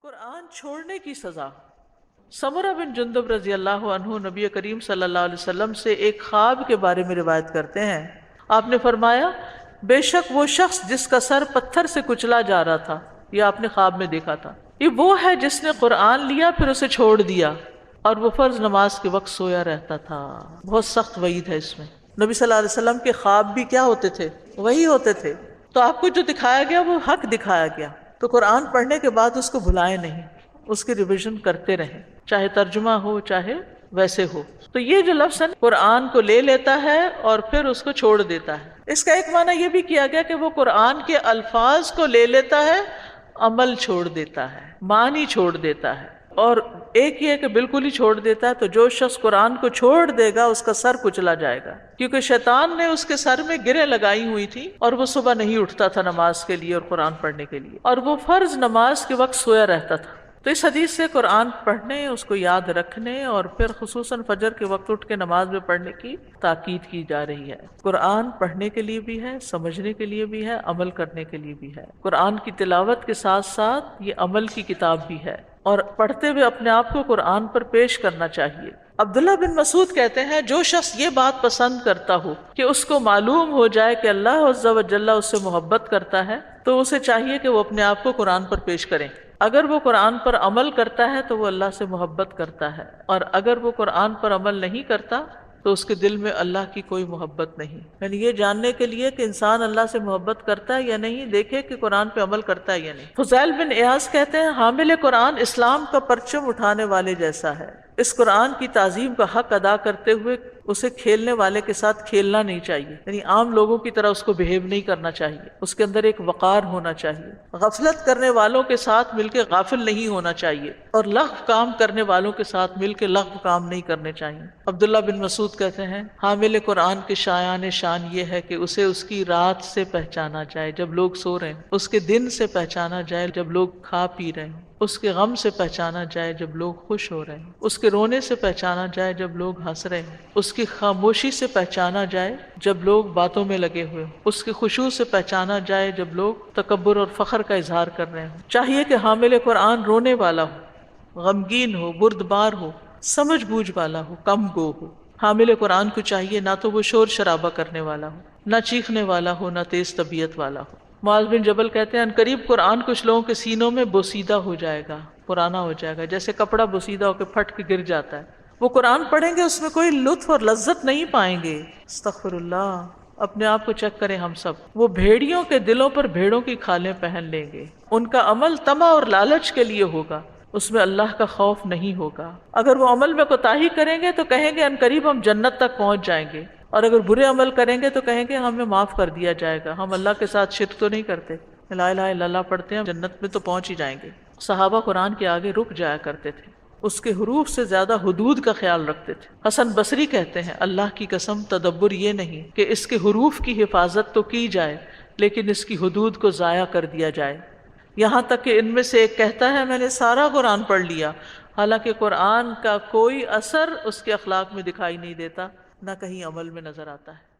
قرآن چھوڑنے کی سزا۔ سمرہ بن جندب رضی اللہ عنہ نبی کریم صلی اللہ علیہ وسلم سے ایک خواب کے بارے میں روایت کرتے ہیں۔ آپ نے فرمایا، بے شک وہ شخص جس کا سر پتھر سے کچلا جا رہا تھا، یہ آپ نے خواب میں دیکھا تھا، یہ وہ ہے جس نے قرآن لیا پھر اسے چھوڑ دیا اور وہ فرض نماز کے وقت سویا رہتا تھا۔ بہت سخت وعید ہے اس میں۔ نبی صلی اللہ علیہ وسلم کے خواب بھی کیا ہوتے تھے؟ وہی ہوتے تھے۔ تو آپ کو جو دکھایا گیا وہ حق دکھایا گیا، تو قرآن پڑھنے کے بعد اس کو بھلائیں نہیں، اس کی ریویژن کرتے رہیں، چاہے ترجمہ ہو چاہے ویسے ہو۔ تو یہ جو لفظ ہے قرآن کو لے لیتا ہے اور پھر اس کو چھوڑ دیتا ہے، اس کا ایک معنی یہ بھی کیا گیا کہ وہ قرآن کے الفاظ کو لے لیتا ہے، عمل چھوڑ دیتا ہے، معنی چھوڑ دیتا ہے۔ اور ایک یہ کہ بالکل ہی چھوڑ دیتا ہے، تو جو شخص قرآن کو چھوڑ دے گا اس کا سر کچلا جائے گا، کیونکہ شیطان نے اس کے سر میں گریں لگائی ہوئی تھی اور وہ صبح نہیں اٹھتا تھا نماز کے لیے اور قرآن پڑھنے کے لیے، اور وہ فرض نماز کے وقت سویا رہتا تھا۔ تو اس حدیث سے قرآن پڑھنے، اس کو یاد رکھنے اور پھر خصوصاً فجر کے وقت اٹھ کے نماز میں پڑھنے کی تاکید کی جا رہی ہے۔ قرآن پڑھنے کے لیے بھی ہے، سمجھنے کے لیے بھی ہے، عمل کرنے کے لیے بھی ہے۔ قرآن کی تلاوت کے ساتھ ساتھ یہ عمل کی کتاب بھی ہے، اور پڑھتے ہوئے اپنے آپ کو قرآن پر پیش کرنا چاہیے۔ عبداللہ بن مسعود کہتے ہیں، جو شخص یہ بات پسند کرتا ہو کہ اس کو معلوم ہو جائے کہ اللہ عز و جل اس سے محبت کرتا ہے، تو اسے چاہیے کہ وہ اپنے آپ کو قرآن پر پیش کریں۔ اگر وہ قرآن پر عمل کرتا ہے تو وہ اللہ سے محبت کرتا ہے، اور اگر وہ قرآن پر عمل نہیں کرتا تو اس کے دل میں اللہ کی کوئی محبت نہیں۔ یعنی یہ جاننے کے لیے کہ انسان اللہ سے محبت کرتا ہے یا نہیں، دیکھے کہ قرآن پہ عمل کرتا ہے یا نہیں۔ فضیل بن ایاز کہتے ہیں، حامل قرآن اسلام کا پرچم اٹھانے والے جیسا ہے۔ اس قرآن کی تعظیم کا حق ادا کرتے ہوئے اسے کھیلنے والے کے ساتھ کھیلنا نہیں چاہیے، یعنی عام لوگوں کی طرح اس کو بہیو نہیں کرنا چاہیے، اس کے اندر ایک وقار ہونا چاہیے۔ غفلت کرنے والوں کے ساتھ مل کے غافل نہیں ہونا چاہیے، اور لغو کام کرنے والوں کے ساتھ مل کے لغو کام نہیں کرنے چاہیے۔ عبداللہ بن مسعود کہتے ہیں، حامل قرآن کے شایان شان یہ ہے کہ اسے اس کی رات سے پہچانا جائے جب لوگ سو رہے ہیں، اس کے دن سے پہچانا جائے جب لوگ کھا پی رہے ہیں، اس کے غم سے پہچانا جائے جب لوگ خوش ہو رہے ہیں، اس کے رونے سے پہچانا جائے جب لوگ ہنس رہے ہیں، اس کی خاموشی سے پہچانا جائے جب لوگ باتوں میں لگے ہوئے ہوں، اس کے خشوع سے پہچانا جائے جب لوگ تکبر اور فخر کا اظہار کر رہے ہوں۔ چاہیے کہ حامل قرآن رونے والا ہو، غمگین ہو، بردبار ہو، سمجھ بوجھ والا ہو، کم گو ہو۔ حامل قرآن کو چاہیے نہ تو وہ شور شرابہ کرنے والا ہو، نہ چیخنے والا ہو، نہ تیز طبیعت والا ہو۔ معاذ بن جبل کہتے ہیں، ان قریب قرآن کچھ لوگوں کے سینوں میں بوسیدہ ہو جائے گا، پرانا ہو جائے گا، جیسے کپڑا بوسیدہ ہو کے پھٹ کے گر جاتا ہے۔ وہ قرآن پڑھیں گے، اس میں کوئی لطف اور لذت نہیں پائیں گے۔ استغفر اللہ، اپنے آپ کو چیک کریں ہم سب۔ وہ بھیڑیوں کے دلوں پر بھیڑوں کی کھالیں پہن لیں گے، ان کا عمل طمع اور لالچ کے لیے ہوگا، اس میں اللہ کا خوف نہیں ہوگا۔ اگر وہ عمل میں کوتاہی کریں گے تو کہیں گے ان قریب ہم جنت تک پہنچ جائیں گے، اور اگر برے عمل کریں گے تو کہیں گے ہمیں معاف کر دیا جائے گا، ہم اللہ کے ساتھ شرک تو نہیں کرتے، لا الہ الا اللہ پڑھتے ہیں، جنت میں تو پہنچ ہی جائیں گے۔ صحابہ قرآن کے آگے رک جایا کرتے تھے، اس کے حروف سے زیادہ حدود کا خیال رکھتے تھے۔ حسن بصری کہتے ہیں، اللہ کی قسم تدبر یہ نہیں کہ اس کے حروف کی حفاظت تو کی جائے لیکن اس کی حدود کو ضائع کر دیا جائے، یہاں تک کہ ان میں سے ایک کہتا ہے میں نے سارا قرآن پڑھ لیا، حالانکہ قرآن کا کوئی اثر اس کے اخلاق میں دکھائی نہیں دیتا، نہ کہیں عمل میں نظر آتا ہے۔